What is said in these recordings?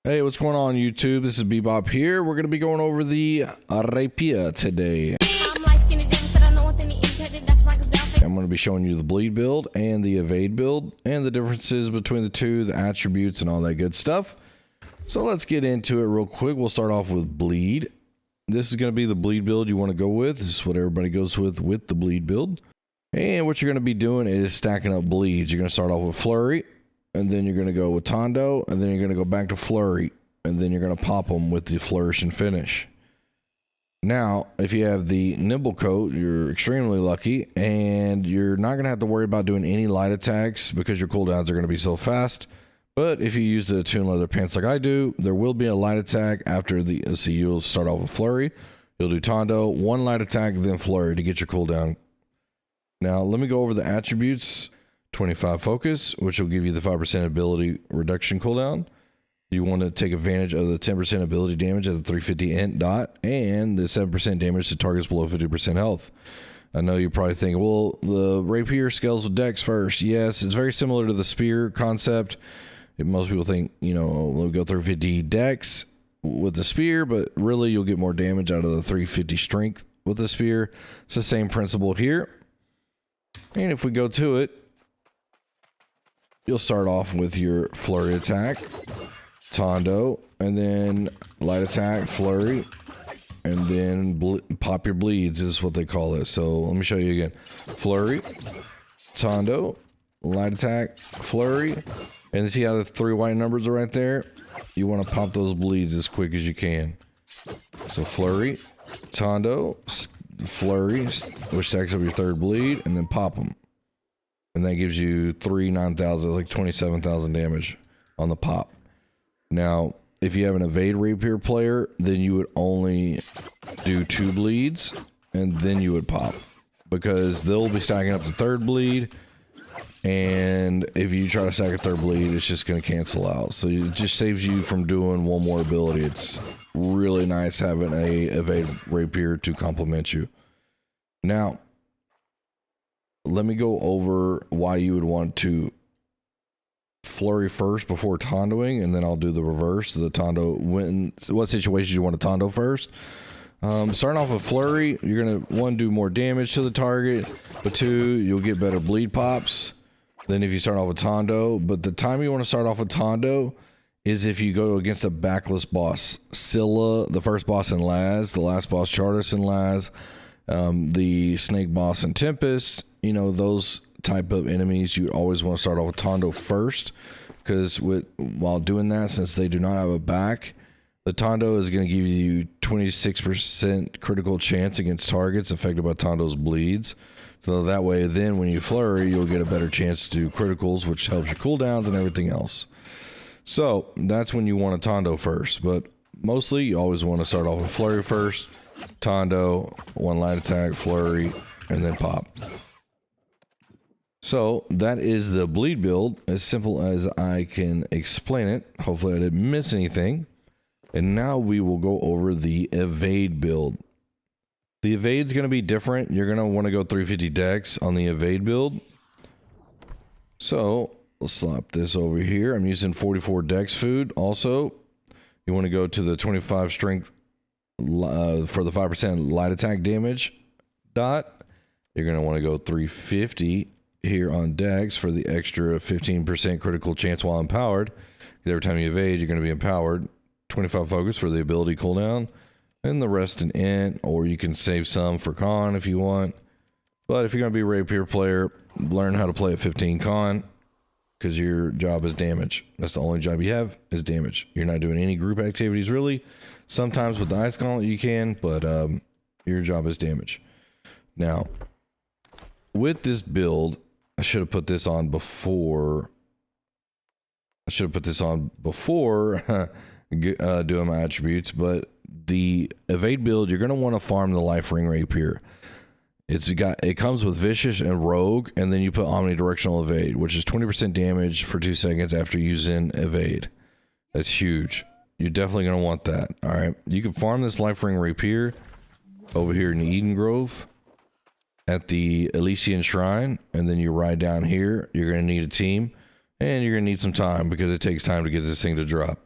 Hey, what's going on YouTube? This is Bebop here. We're going to be going over the Rapier today. I'm going to be showing you the bleed build and the evade build and the differences between the two, the attributes and all that good stuff. So let's get into it real quick. We'll start off with bleed. This is going to be the bleed build you want to go with. This is what everybody goes with the bleed build. And what you're going to be doing is stacking up bleeds. You're going to start off with flurry, and then you're going to go with Tondo, and then you're going to go back to flurry, and then you're going to pop them with the flourish and finish. Now, if you have the nimble coat, you're extremely lucky, and you're not going to have to worry about doing any light attacks because your cooldowns are going to be so fast. But if you use the Toon Leather Pants like I do, there will be a light attack after the, so you'll start off with flurry, you'll do Tondo, one light attack, then flurry to get your cooldown. Now, let me go over the attributes. 25 focus, which will give you the 5% ability reduction cooldown. You want to take advantage of the 10% ability damage at the 350 int dot and the 7% damage to targets below 50% health. I know you're probably thinking, well, the Rapier scales with Dex first. Yes, it's very similar to the Spear concept. Most people think, you know, we'll go through 50 Dex with the Spear, but really you'll get more damage out of the 350 strength with the Spear. It's the same principle here. And if we go to it, you'll start off with your flurry attack, Tondo, and then light attack, flurry, and then pop your bleeds is what they call it. So let me show you again. Flurry, Tondo, light attack, flurry, and see how the three white numbers are right there? You want to pop those bleeds as quick as you can. So flurry, Tondo, flurry, which stacks up your third bleed, and then pop them. And that gives you 9,000, like 27,000 damage on the pop. Now, if you have an evade rapier player, then you would only do 2 bleeds, and then you would pop. Because they'll be stacking up the third bleed, and if you try to stack a third bleed, it's just going to cancel out. So it just saves you from doing one more ability. It's really nice having a evade rapier to complement you. Now, let me go over why you would want to flurry first before tondoing, and then I'll do the reverse. The Tondo, what situations you want to Tondo first. Starting off with flurry, you're going to, 1, do more damage to the target, but 2, you'll get better bleed pops than if you start off with Tondo. But the time you want to start off with Tondo is if you go against a backless boss. Scylla, the first boss in Laz, the last boss Chartis in Laz, the snake boss in Tempest, you know, those type of enemies, you always want to start off with Tondo first, because while doing that, since they do not have a back, the Tondo is going to give you 26% critical chance against targets affected by Tondo's bleeds. So that way, then when you flurry, you'll get a better chance to do criticals, which helps your cooldowns and everything else. So that's when you want a Tondo first, but mostly you always want to start off with flurry first, Tondo, 1 light attack, flurry, and then pop. So that is the bleed build, as simple as I can explain it. Hopefully I didn't miss anything. And now we will go over the evade build. The evade's going to be different. You're going to want to go 350 Dex on the evade build. So let's slap this over here. I'm using 44 Dex food. Also, you want to go to the 25 strength for the 5% light attack damage dot. You're going to want to go 350 here on Dex for the extra 15% critical chance while empowered. Every time you evade, you're going to be empowered. 25 focus for the ability cooldown, and the rest in int, or you can save some for con if you want. But if you're going to be a rapier player, learn how to play at 15 con, because your job is damage. That's the only job you have, is damage. You're not doing any group activities really. Sometimes with the ice gauntlet you can, but your job is damage. Now, with this build, I should have put this on before doing my attributes, but the evade build, you're going to want to farm the life ring rapier. It comes with vicious and rogue, and then you put omnidirectional evade, which is 20% damage for 2 seconds after using evade. That's huge. You're definitely going to want that. All right, you can farm this life ring rapier over here in Eden Grove at the Elysian Shrine, and then you ride down here. You're going to need a team, and you're going to need some time because it takes time to get this thing to drop.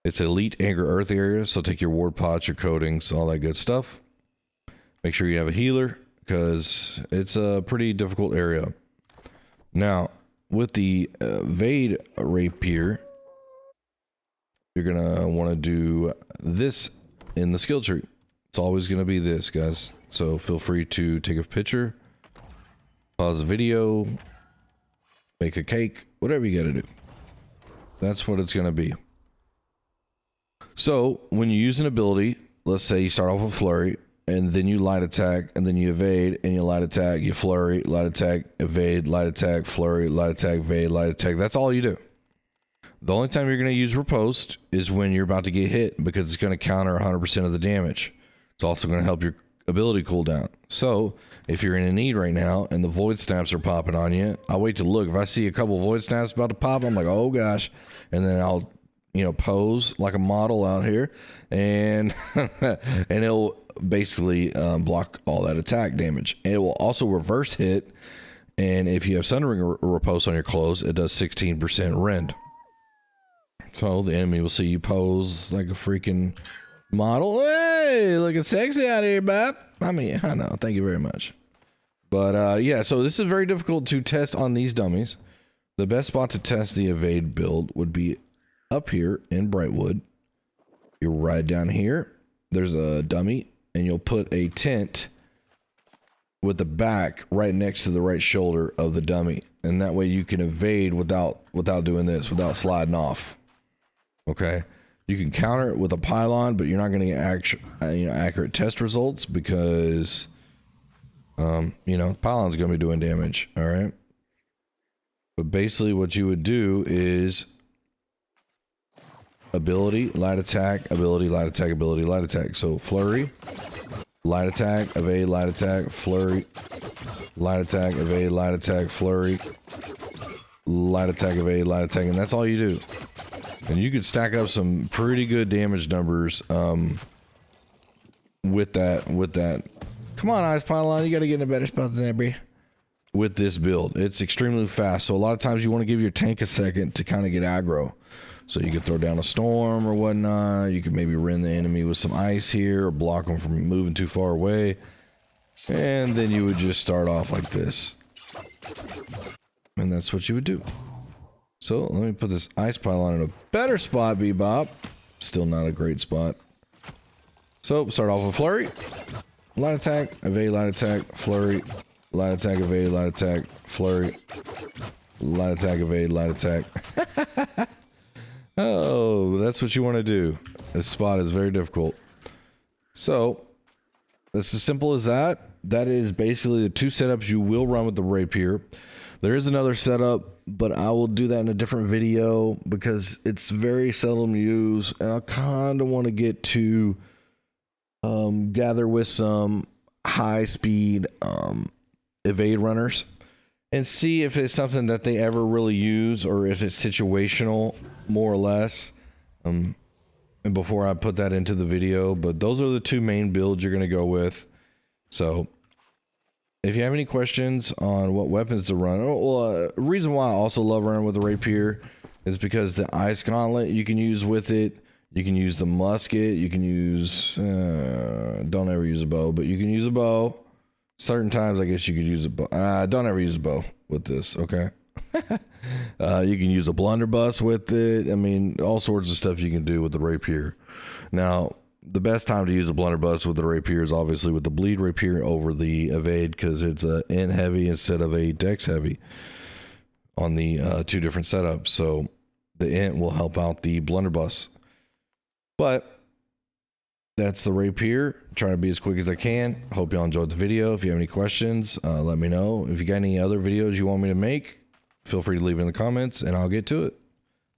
It's elite anchor earth area, so take your ward pots, your coatings, all that good stuff. Make sure you have a healer because it's a pretty difficult area. Now, with the Evade Rapier, you're gonna want to do this in the skill tree. It's always gonna be this, guys. So feel free to take a picture, pause the video, make a cake, whatever you gotta do. That's what it's gonna be. So when you use an ability, let's say you start off with flurry, and then you light attack, and then you evade, and you light attack, you flurry, light attack, evade, light attack, flurry, light attack, evade, light attack. That's all you do. The only time you're going to use riposte is when you're about to get hit, because it's going to counter 100% of the damage. It's also going to help your ability cooldown. So if you're in a need right now and the void snaps are popping on you, I'll wait to look. If I see a couple void snaps about to pop, I'm like, oh gosh. And then I'll, you know, pose like a model out here, and and it'll basically block all that attack damage. And it will also reverse hit, and if you have Sundering Riposte on your clothes, it does 16% rend. So the enemy will see you pose like a freaking model. Hey, looking sexy out here, Bob. I mean, I know. Thank you very much. But yeah, so this is very difficult to test on these dummies. The best spot to test the evade build would be up here in Brightwood. You're right down here. There's a dummy, and you'll put a tent with the back right next to the right shoulder of the dummy, and that way you can evade without doing this, without sliding off. Okay, you can counter it with a pylon, but you're not going to get accurate test results because you know, pylon's going to be doing damage. All right, but basically what you would do is ability, light attack, ability, light attack, ability, light attack. So flurry, light attack, evade, light attack, flurry, light attack, evade, light attack, flurry, light attack, evade, light attack, and that's all you do. And you could stack up some pretty good damage numbers with that. Come on, Ice Pylon, you got to get in a better spot than that, bro. With this build, it's extremely fast. So a lot of times you want to give your tank a second to kind of get aggro. So you could throw down a storm or whatnot. You could maybe rend the enemy with some ice here, or block them from moving too far away. And then you would just start off like this. And that's what you would do. So let me put this ice pylon in a better spot, Bebop. Still not a great spot. So start off with flurry, light attack, evade, light attack, flurry, light attack, evade, light attack, flurry, light attack, evade, light attack. Oh, that's what you want to do. This spot is very difficult. So it's as simple as that. That is basically the two setups you will run with the Rapier. There is another setup, but I will do that in a different video because it's very seldom used, and I kind of want to get to gather with some high speed evade runners and see if it's something that they ever really use, or if it's situational more or less, and before I put that into the video. But those are the two main builds you're going to go with. So if you have any questions on what weapons to run, well, reason why I also love running with the Rapier is because the ice gauntlet you can use with it. You can use the musket. You can use, don't ever use a bow, but you can use a bow. Certain times, I guess you could use a bow. Don't ever use a bow with this, okay? You can use a blunderbuss with it. I mean, all sorts of stuff you can do with the Rapier. Now, the best time to use a blunderbuss with the Rapier is obviously with the bleed Rapier over the evade, because it's a int heavy instead of a dex heavy on the two different setups. So the int will help out the blunderbuss. But that's the Rapier. Trying to be as quick as I can. Hope y'all enjoyed the video. If you have any questions, let me know. If you got any other videos you want me to make, feel free to leave it in the comments and I'll get to it.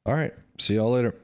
All right. See y'all later.